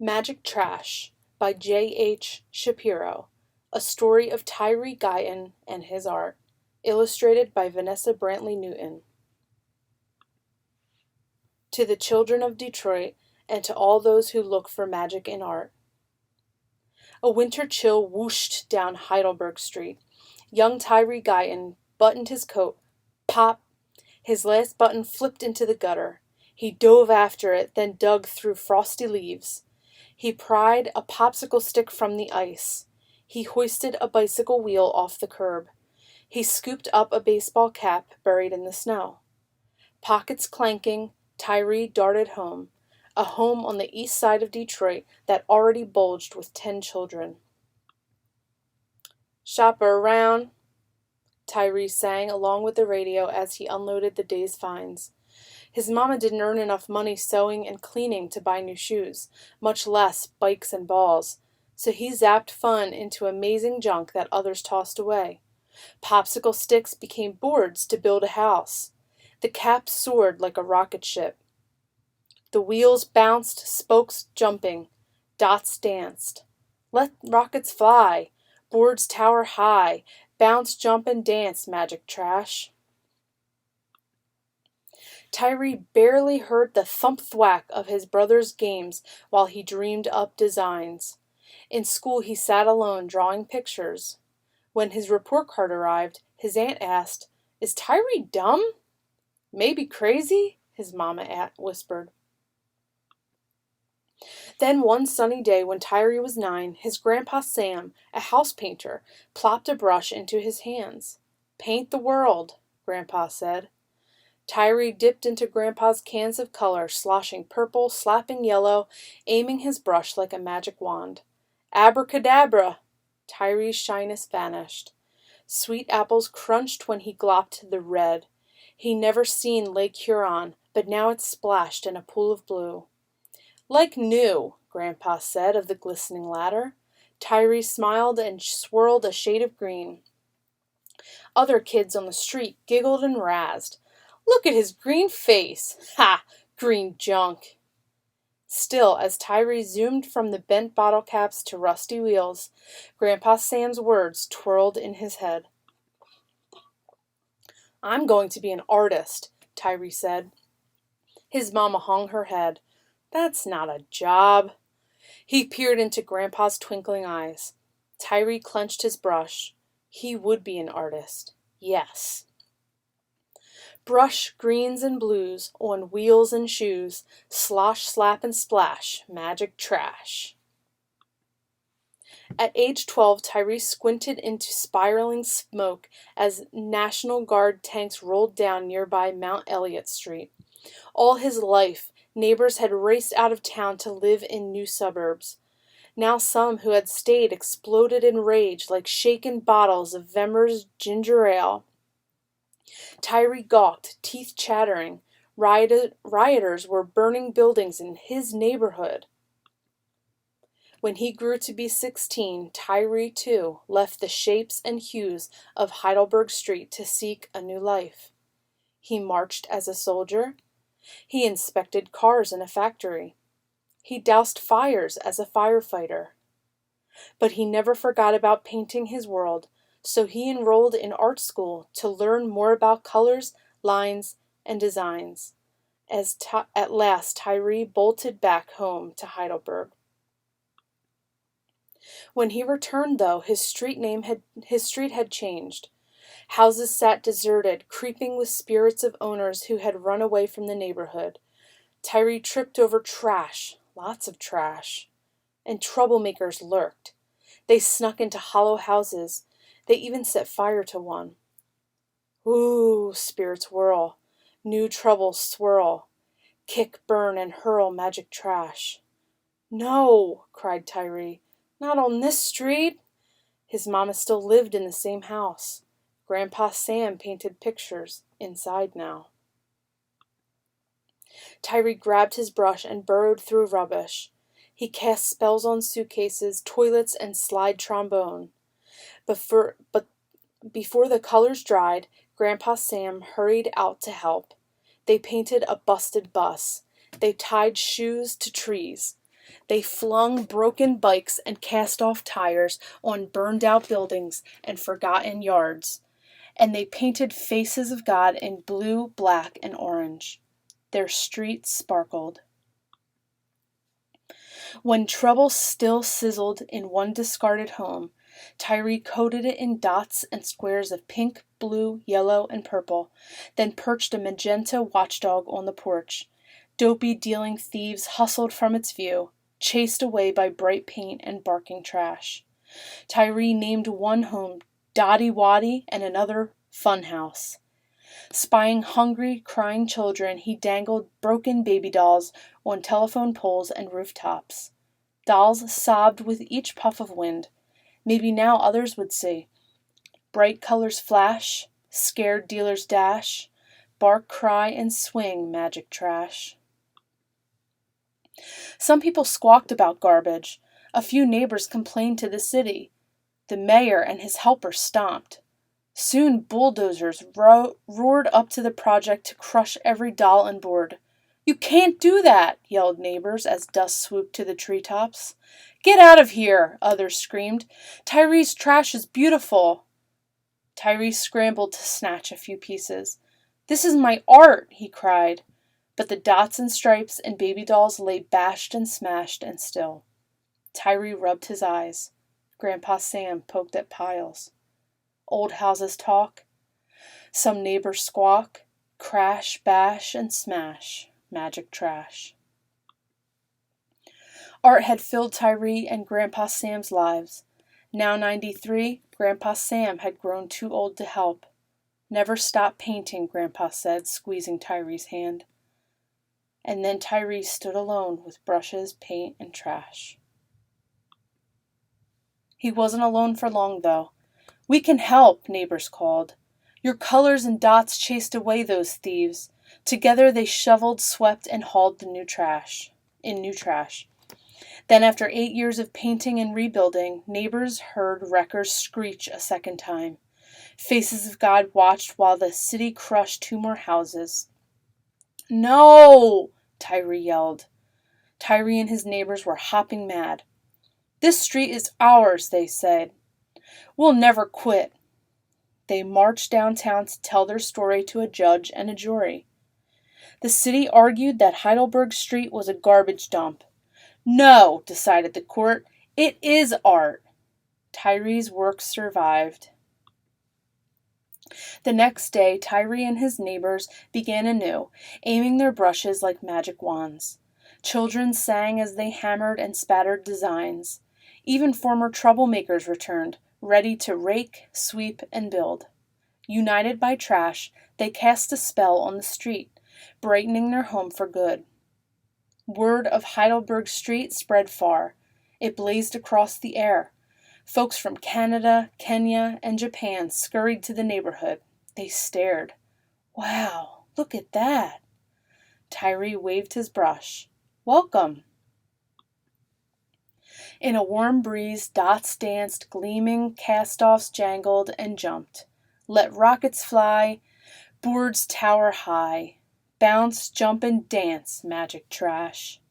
Magic Trash by J.H. Shapiro. A story of Tyree Guyton and his art. Illustrated by Vanessa Brantley Newton. To the children of Detroit, and to all those who look for magic in art. A winter chill whooshed down Heidelberg Street. Young Tyree Guyton buttoned his coat. Pop! His last button flipped into the gutter. He dove after it, then dug through frosty leaves. He pried a popsicle stick from the ice. He hoisted a bicycle wheel off the curb. He scooped up a baseball cap buried in the snow. Pockets clanking, Tyree darted home, a home on the east side of Detroit that already bulged with 10 children. "Shop her around," Tyree sang along with the radio as he unloaded the day's finds. His mama didn't earn enough money sewing and cleaning to buy new shoes, much less bikes and balls, so he zapped fun into amazing junk that others tossed away. Popsicle sticks became boards to build a house. The cap soared like a rocket ship. The wheels bounced, spokes jumping. Dots danced. Let rockets fly. Boards tower high. Bounce, jump, and dance, magic trash. Tyree barely heard the thump-thwack of his brother's games while he dreamed up designs. In school he sat alone drawing pictures. When his report card arrived, his aunt asked, "Is Tyree dumb?" "Maybe crazy," his mama whispered. Then one sunny day when Tyree was 9, his grandpa Sam, a house painter, plopped a brush into his hands. "Paint the world," Grandpa said. Tyree dipped into Grandpa's cans of color, sloshing purple, slapping yellow, aiming his brush like a magic wand. Abracadabra! Tyree's shyness vanished. Sweet apples crunched when he glopped the red. He never seen Lake Huron, but now it splashed in a pool of blue. "Like new," Grandpa said of the glistening ladder. Tyree smiled and swirled a shade of green. Other kids on the street giggled and razzed. "Look at his green face! Ha! Green junk!" Still, as Tyree zoomed from the bent bottle caps to rusty wheels, Grandpa Sam's words twirled in his head. "I'm going to be an artist," Tyree said. His mama hung her head. "That's not a job." He peered into Grandpa's twinkling eyes. Tyree clenched his brush. He would be an artist. Yes. Brush greens and blues on wheels and shoes, slosh, slap, and splash, magic trash. At age 12, Tyree squinted into spiraling smoke as National Guard tanks rolled down nearby Mount Elliott Street. All his life, neighbors had raced out of town to live in new suburbs. Now some who had stayed exploded in rage like shaken bottles of Vemmer's ginger ale. Tyree gawked, teeth chattering. Rioters were burning buildings in his neighborhood. When he grew to be 16, Tyree, too, left the shapes and hues of Heidelberg Street to seek a new life. He marched as a soldier. He inspected cars in a factory. He doused fires as a firefighter. But he never forgot about painting his world, so he enrolled in art school to learn more about colors, lines, and designs. At last Tyree bolted back home to Heidelberg. When he returned, though, his street had changed. Houses sat deserted, creeping with spirits of owners who had run away from the neighborhood. Tyree tripped over trash, lots of trash, and troublemakers lurked. They snuck into hollow houses. They even set fire to one. Ooh, spirits whirl, new troubles swirl, kick, burn, and hurl magic trash. "No," cried Tyree, "not on this street." His mama still lived in the same house. Grandpa Sam painted pictures inside now. Tyree grabbed his brush and burrowed through rubbish. He cast spells on suitcases, toilets, and slide trombone. But before the colors dried, Grandpa Sam hurried out to help. They painted a busted bus. They tied shoes to trees. They flung broken bikes and cast-off tires on burned-out buildings and forgotten yards. And they painted faces of God in blue, black, and orange. Their streets sparkled. When trouble still sizzled in one discarded home, Tyree coated it in dots and squares of pink, blue, yellow, and purple, then perched a magenta watchdog on the porch. Dopey dealing thieves hustled from its view, chased away by bright paint and barking trash. Tyree named one home Dotty Waddy and another Funhouse. Spying hungry, crying children, he dangled broken baby dolls on telephone poles and rooftops. Dolls sobbed with each puff of wind. Maybe now others would see. Bright colors flash, scared dealers dash, bark, cry, and swing magic trash. Some people squawked about garbage. A few neighbors complained to the city. The mayor and his helpers stomped. Soon bulldozers roared up to the project to crush every doll and board. "You can't do that," yelled neighbors as dust swooped to the treetops. "Get out of here," others screamed. "Tyree's trash is beautiful." Tyree scrambled to snatch a few pieces. "This is my art," he cried. But the dots and stripes and baby dolls lay bashed and smashed and still. Tyree rubbed his eyes. Grandpa Sam poked at piles. Old houses talk. Some neighbors squawk. Crash, bash, and smash. Magic trash. Art had filled Tyree and Grandpa Sam's lives. Now 93, Grandpa Sam had grown too old to help. "Never stop painting," Grandpa said, squeezing Tyree's hand. And then Tyree stood alone with brushes, paint, and trash. He wasn't alone for long, though. "We can help," neighbors called. "Your colors and dots chased away those thieves." Together they shoveled, swept, and hauled the new trash. Then after 8 years of painting and rebuilding, neighbors heard wreckers screech a second time. Faces of God watched while the city crushed 2 more houses. "No!" Tyree yelled. Tyree and his neighbors were hopping mad. "This street is ours," they said. "We'll never quit." They marched downtown to tell their story to a judge and a jury. The city argued that Heidelberg Street was a garbage dump. "No," decided the court, "it is art." Tyree's work survived. The next day, Tyree and his neighbors began anew, aiming their brushes like magic wands. Children sang as they hammered and spattered designs. Even former troublemakers returned, ready to rake, sweep, and build. United by trash, they cast a spell on the street, brightening their home for good. Word of Heidelberg Street spread far. It blazed across the air. Folks from Canada, Kenya, and Japan scurried to the neighborhood. They stared. "Wow, look at that." Tyree waved his brush. "Welcome." In a warm breeze, dots danced, gleaming, cast-offs jangled and jumped. Let rockets fly, boards tower high. Bounce, jump, and dance, magic trash.